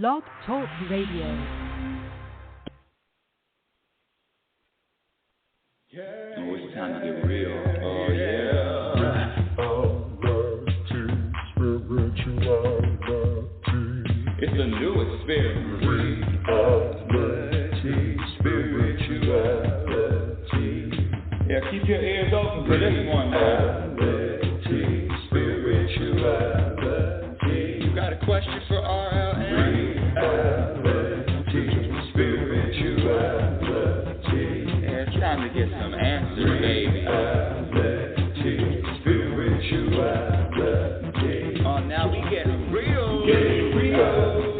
Blog Talk Radio. Oh, it's time to get real. Oh, yeah. It's a new experience. Spirituality. Yeah, keep your ears open for this one, man. Spirituality. You got a question for RLN? Spirituality. Yeah, it's time to get some answers, baby. Spirituality. Oh, now we getting real. Getting real.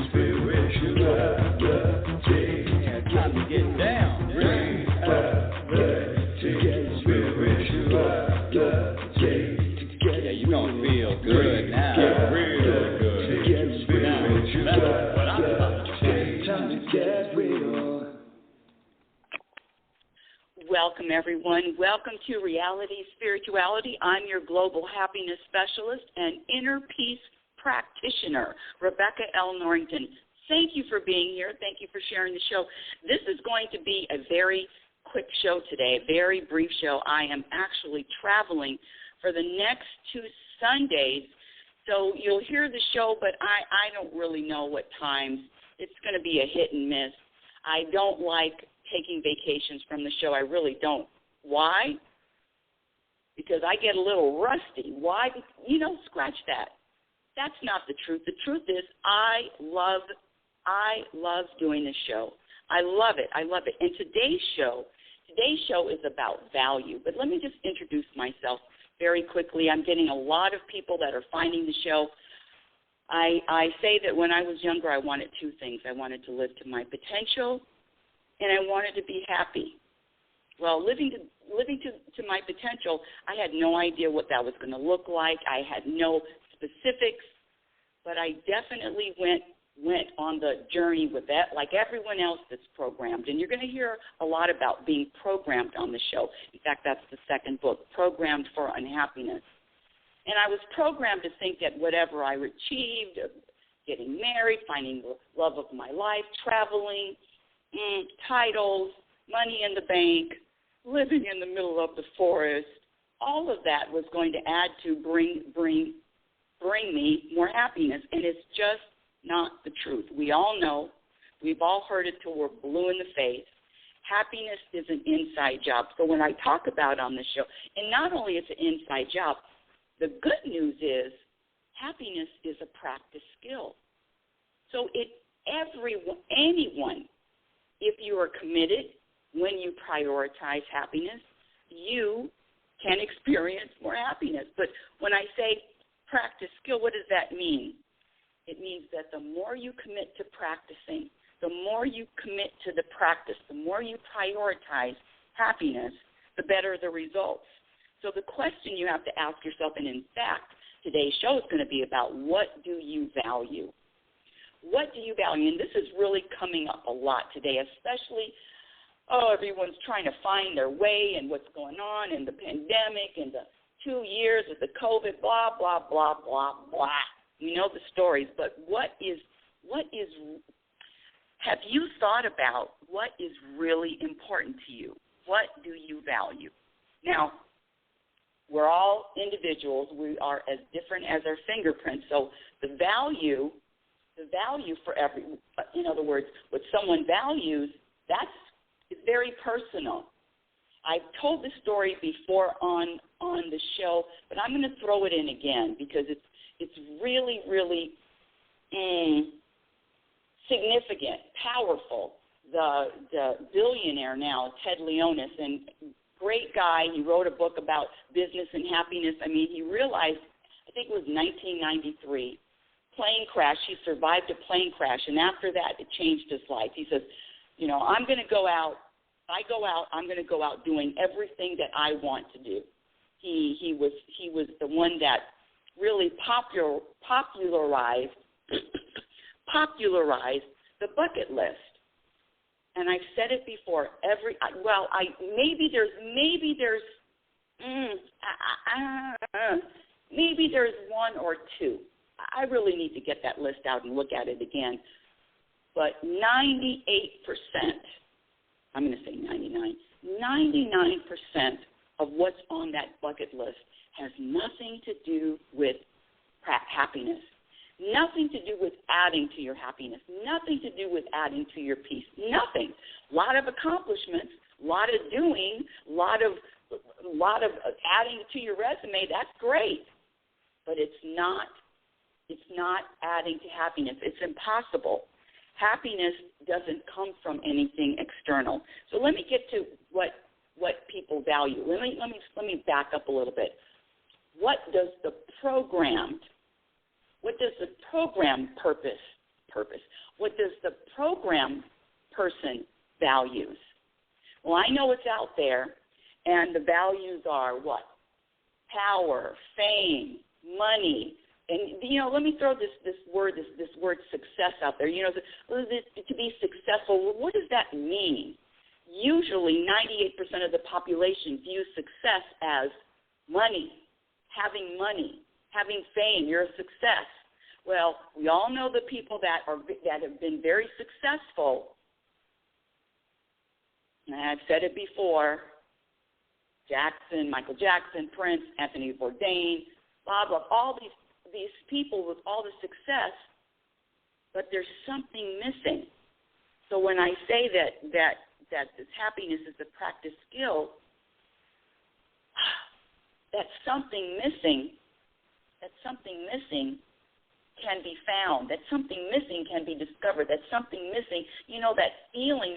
Spirituality. Yeah, it's time to get down. Yeah, you gonna feel good now. Real good. That's what I'm talking about. Time to get real. Welcome, everyone. Welcome to Reality Spirituality. I'm your global happiness specialist and inner peace practitioner, Rebecca L. Norrington. Thank you for being here. Thank you for sharing the show. This is going to be a very quick show today, a very brief show. I am actually traveling for the next 2 Sundays, so you'll hear the show, but I don't really know what times. It's going to be a hit and miss. I don't like taking vacations from the show. I really don't. Why? Because I get a little rusty. Why? Scratch that. That's not the truth. The truth is I love doing this show. I love it. And today's show is about value. But let me just introduce myself very quickly. I'm getting a lot of people that are finding the show. I say that when I was younger, I wanted 2 things. I wanted to live to my potential, and I wanted to be happy. Well, living to my potential, I had no idea what that was going to look like. I had no specifics, but I definitely went on the journey with that, like everyone else that's programmed. And you're going to hear a lot about being programmed on the show. In fact, that's the second book, Programmed for Unhappiness. And I was programmed to think that whatever I achieved, getting married, finding the love of my life, traveling, titles, money in the bank, living in the middle of the forest, all of that was going to add to bring me more happiness. And it's just not the truth. We all know, we've all heard it till we're blue in the face. Happiness is an inside job. So when I talk about on the show, and not only is it an inside job, the good news is happiness is a practice skill. So anyone, if you are committed, when you prioritize happiness, you can experience more happiness. But when I say practice skill, what does that mean? It means that the more you commit to practicing, the more you commit to the practice, the more you prioritize happiness, the better the results. So the question you have to ask yourself, and in fact, today's show is going to be about what do you value? What do you value? And this is really coming up a lot today, especially, everyone's trying to find their way and what's going on and the pandemic and the 2 years of the COVID, blah, blah, blah, blah, blah. You know the stories, but have you thought about what is really important to you? What do you value? Now, we're all individuals. We are as different as our fingerprints. So the value for in other words, what someone values, it's very personal. I've told this story before on the show, but I'm going to throw it in again because it's really, really significant, powerful. The billionaire now, Ted Leonis, and great guy. He wrote a book about business and happiness. I mean, he realized, I think it was 1993, plane crash. He survived a plane crash, and after that, it changed his life. He says, I'm going to go out. If I go out, I'm going to go out doing everything that I want to do. He was the one that really popularized the bucket list. And I've said it before. Maybe there's one or two I really need to get that list out and look at it again. But 98%, I'm going to say 99% of what's on that bucket list has nothing to do with happiness, nothing to do with adding to your happiness, nothing to do with adding to your peace, nothing. A lot of accomplishments, a lot of doing, a lot of adding to your resume. That's great, but it's not adding to happiness. It's impossible. Happiness doesn't come from anything external. So let me get to what people value. Let me back up a little bit. What does the program purpose? What does the program person values? Well, I know it's out there, and the values are what? Power, fame, money. And, let me throw this word success out there. To be successful, what does that mean? Usually 98% of the population views success as money, having fame. You're a success. Well, we all know the people that have been very successful. And I've said it before, Michael Jackson, Prince, Anthony Bourdain, blah, blah, all these people with all the success, but there's something missing. So when I say that this happiness is a practice skill, that something missing can be found. That something missing can be discovered. That something missing, that feeling,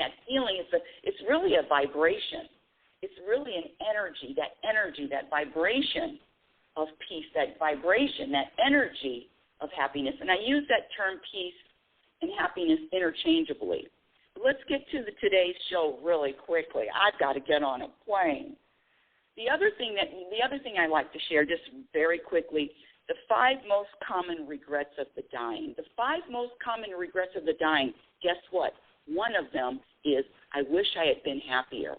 it's really a vibration. It's really an energy, that vibration of peace, that vibration, that energy of happiness. And I use that term peace and happiness interchangeably. But let's get to today's show really quickly. I've got to get on a plane. The other thing I like to share just very quickly, the 5 most common regrets of the dying. The 5 most common regrets of the dying, guess what? One of them is, I wish I had been happier.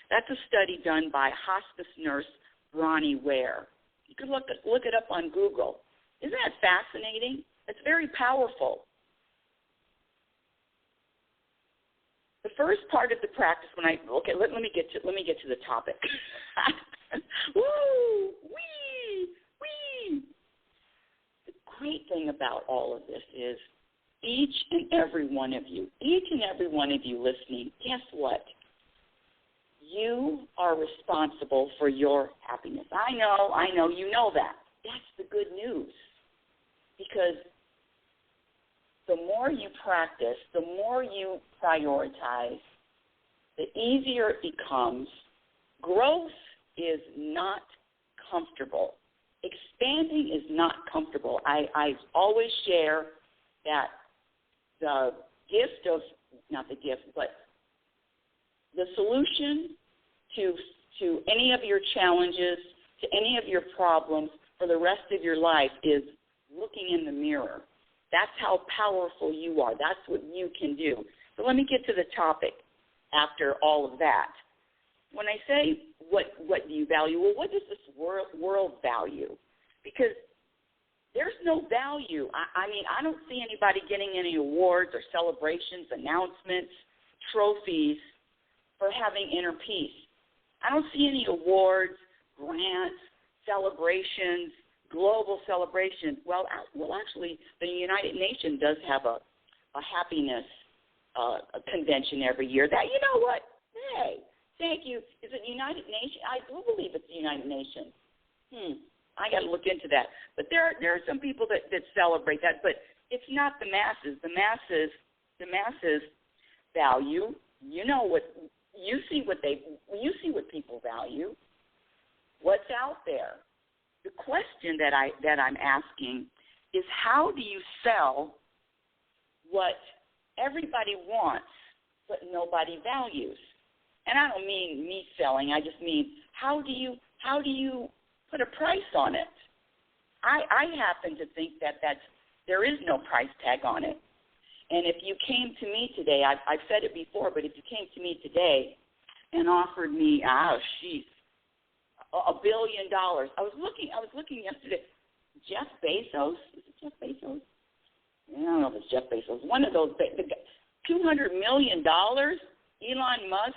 That's a study done by hospice nurse Bronnie Ware. You can look it up on Google. Isn't that fascinating? It's very powerful. The first part of the practice, let me get to the topic. Woo, wee. The great thing about all of this is each and every one of you listening, guess what? You are responsible for your happiness. I know, you know that. That's the good news. Because the more you practice, the more you prioritize, the easier it becomes. Growth is not comfortable. Expanding is not comfortable. I always share that the solution to any of your challenges, to any of your problems for the rest of your life is looking in the mirror. That's how powerful you are. That's what you can do. So let me get to the topic after all of that. When I say what do you value, well, what does this world value? Because there's no value. I mean, I don't see anybody getting any awards or celebrations, announcements, trophies for having inner peace. I don't see any awards, grants, celebrations, global celebrations. Well, actually, the United Nations does have a happiness convention every year. That, you know what? Hey, thank you. Is it United Nations? I do believe it's the United Nations. I got to look into that. But there are some people that celebrate that, but it's not the masses. The masses value. You see what people value. What's out there? The question that I'm asking is, how do you sell what everybody wants but nobody values? And I don't mean me selling. I just mean, how do you put a price on it? I happen to think that there is no price tag on it. And if you came to me today, I've said it before, but if you came to me today and offered me, $1 billion. I was looking yesterday. Jeff Bezos, Jeff Bezos? I don't know if it's Jeff Bezos. One of those, $200 million, Elon Musk,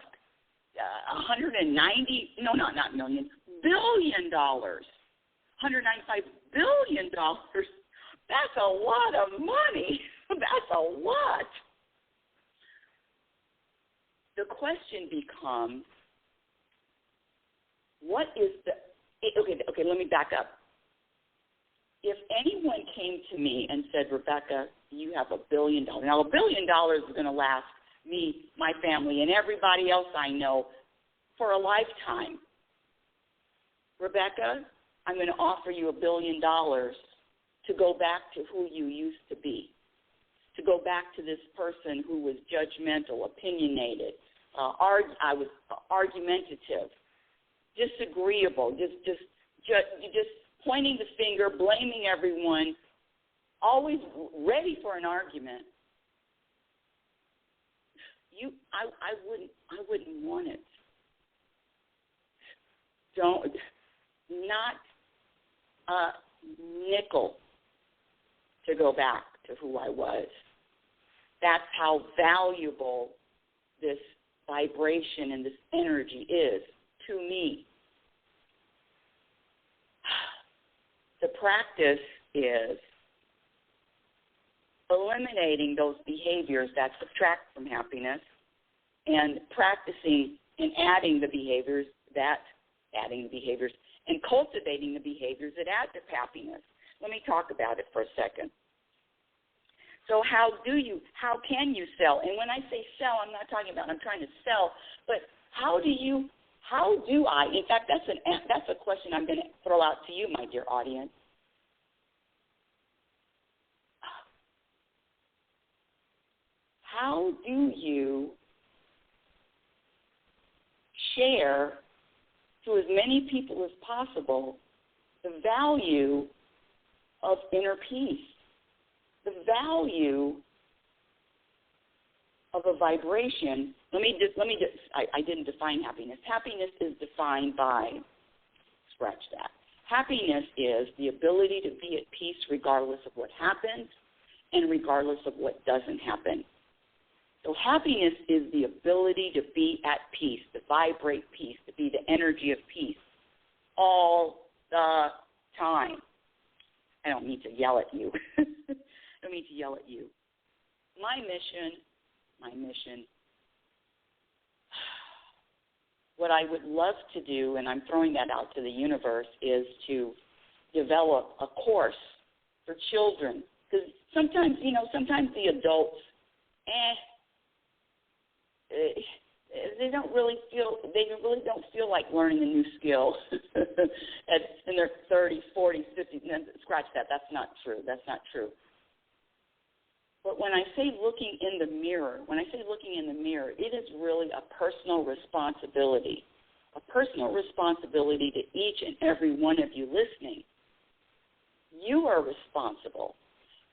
190, no, not million, $1 billion, $195 billion. That's a lot of money. That's a lot. The question becomes, what is the, okay, let me back up. If anyone came to me and said, Rebecca, you have $1 billion. Now, $1 billion is going to last me, my family, and everybody else I know for a lifetime. Rebecca, I'm going to offer you $1 billion to go back to who you used to be, to go back to this person who was judgmental, opinionated, I was argumentative, disagreeable, just pointing the finger, blaming everyone, always ready for an argument. I wouldn't want it. Not a nickel to go back to who I was. That's how valuable this vibration and this energy is to me. The practice is eliminating those behaviors that subtract from happiness and practicing and adding the behaviors and cultivating the behaviors that add to happiness. Let me talk about it for a second. So how can you sell? And when I say sell, I'm not talking about I'm trying to sell, but how do I, in fact, that's a question I'm going to throw out to you, my dear audience. How do you share to as many people as possible the value of inner peace, the value of a vibration? I didn't define happiness. Happiness is defined by, scratch that. Happiness is the ability to be at peace regardless of what happens and regardless of what doesn't happen. So happiness is the ability to be at peace, to vibrate peace, to be the energy of peace all the time. I don't mean to yell at you. My mission, what I would love to do, and I'm throwing that out to the universe, is to develop a course for children. Because sometimes the adults, they don't feel like learning a new skill in their 30s, 40s, 50s. Scratch that. That's not true. But when I say looking in the mirror, it is really a personal responsibility to each and every one of you listening. You are responsible.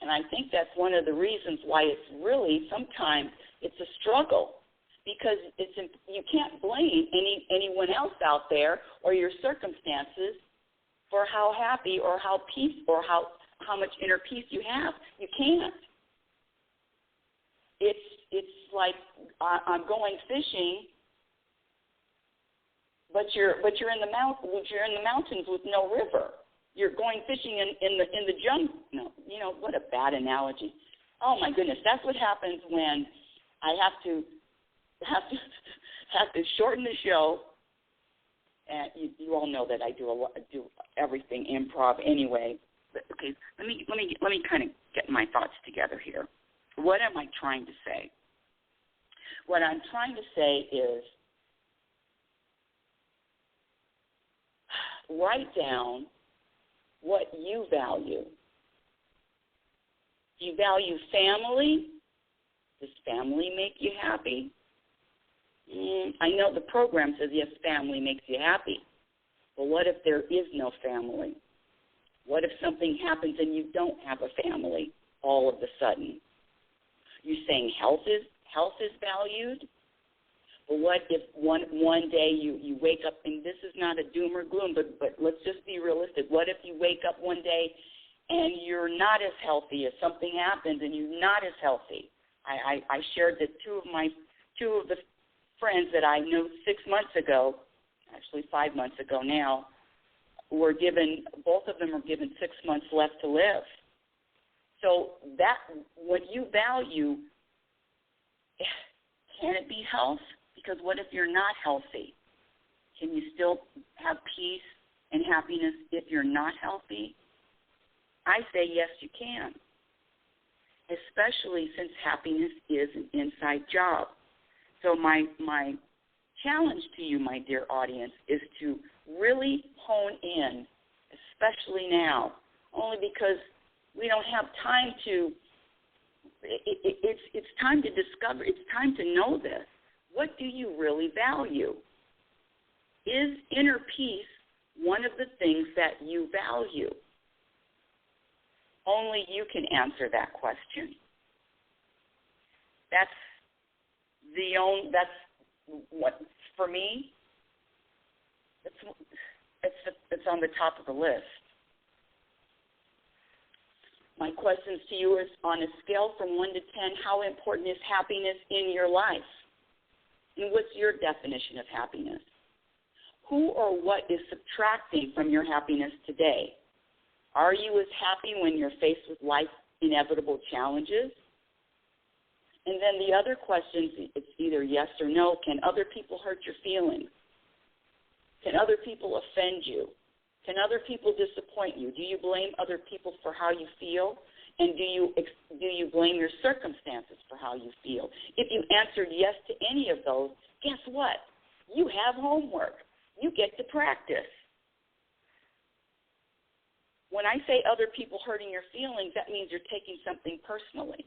And I think that's one of the reasons why it's really sometimes it's a struggle, because you can't blame anyone else out there or your circumstances for how happy or how peace or how much inner peace you have. You can't. It's like I'm going fishing, but you're in the mountains with no river. You're going fishing in the jungle. No, what a bad analogy. Oh my goodness, that's what happens when I have to shorten the show. And you all know that I do everything improv anyway. But okay, let me kind of get my thoughts together here. What am I trying to say? What I'm trying to say is write down what you value. Do you value family? Does family make you happy? I know the program says, yes, family makes you happy. But what if there is no family? What if something happens and you don't have a family all of a sudden? You're saying health is valued? But what if one day you wake up, and this is not a doom or gloom, but let's just be realistic. What if you wake up one day and you're not as healthy, as something happens and you're not as healthy. I shared that two of the friends that I knew 6 months ago, actually 5 months ago now, both of them were given 6 months left to live. So that, what you value, can it be health? Because what if you're not healthy? Can you still have peace and happiness if you're not healthy? I say yes, you can, especially since happiness is an inside job. So my challenge to you, my dear audience, is to really hone in, especially now, only because we don't have time to, it's time to discover, it's time to know this. What do you really value? Is inner peace one of the things that you value? Only you can answer that question. That's what, for me, it's on the top of the list. My questions to you is, on a scale from 1 to 10, how important is happiness in your life? And what's your definition of happiness? Who or what is subtracting from your happiness today? Are you as happy when you're faced with life's inevitable challenges? And then the other questions, it's either yes or no. Can other people hurt your feelings? Can other people offend you? Can other people disappoint you? Do you blame other people for how you feel? And do you blame your circumstances for how you feel? If you answered yes to any of those, guess what? You have homework. You get to practice. When I say other people hurting your feelings, that means you're taking something personally.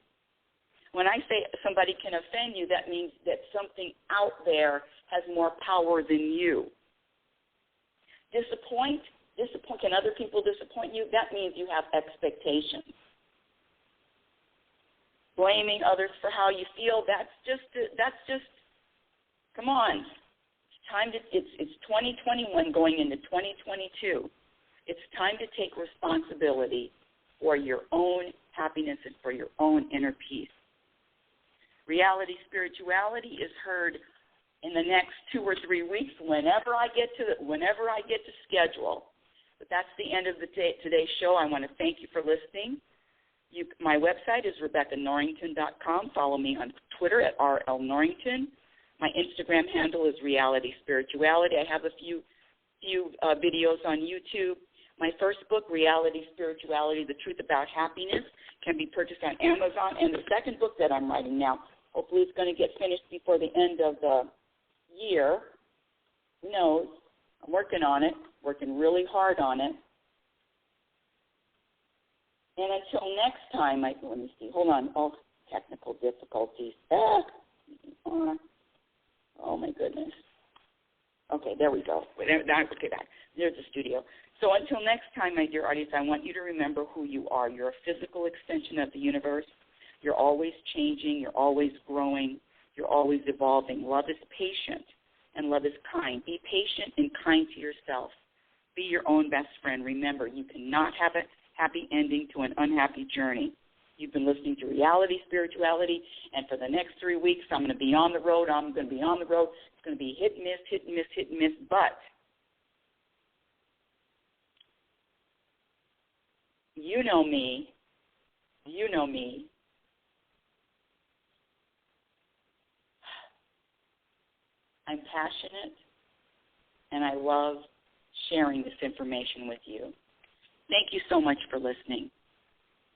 When I say somebody can offend you, that means that something out there has more power than you. Can other people disappoint you? That means you have expectations. Blaming others for how you feel, that's just come on. It's 2021 going into 2022. It's time to take responsibility for your own happiness and for your own inner peace. Reality Spirituality is heard in the next 2 or 3 weeks whenever I get to schedule. But that's the end of today's show. I want to thank you for listening. My website is RebeccaNorrington.com. Follow me on Twitter at RLNorrington. My Instagram handle is Reality Spirituality. I have a few videos on YouTube. My first book, Reality Spirituality, The Truth About Happiness, can be purchased on Amazon. And the second book that I'm writing now, hopefully it's going to get finished before the end of the year. Who knows? I'm working on it, working really hard on it. And until next time, let me see. Hold on. Oh, technical difficulties. Oh, my goodness. Okay, there we go. Okay, back. There's the studio. So until next time, my dear audience, I want you to remember who you are. You're a physical extension of the universe. You're always changing. You're always growing. You're always evolving. Love is patient, and love is kind. Be patient and kind to yourself. Be your own best friend. Remember, you cannot have a happy ending to an unhappy journey. You've been listening to Reality Spirituality, and for the next 3 weeks, I'm going to be on the road. It's going to be hit and miss, hit and miss, hit and miss, but you know me. I'm passionate, and I love sharing this information with you. Thank you so much for listening.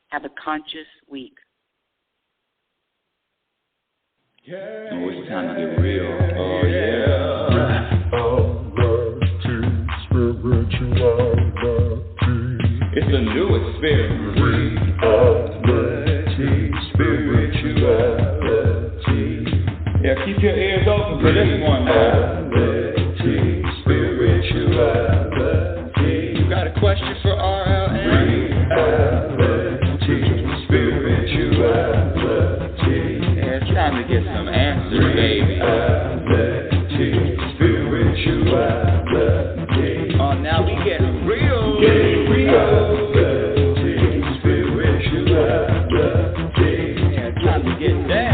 Have a conscious week. Oh, it's time to get real. Oh, yeah. It's a new experience. Reality Spirituality. Yeah, keep your ears open for this one, man. Reality Spirituality. You got a question for RLN? Reality Spirituality. Yeah, it's time to get some answers, baby. Reality Spirituality. Oh, now we get real. Get real. to get down.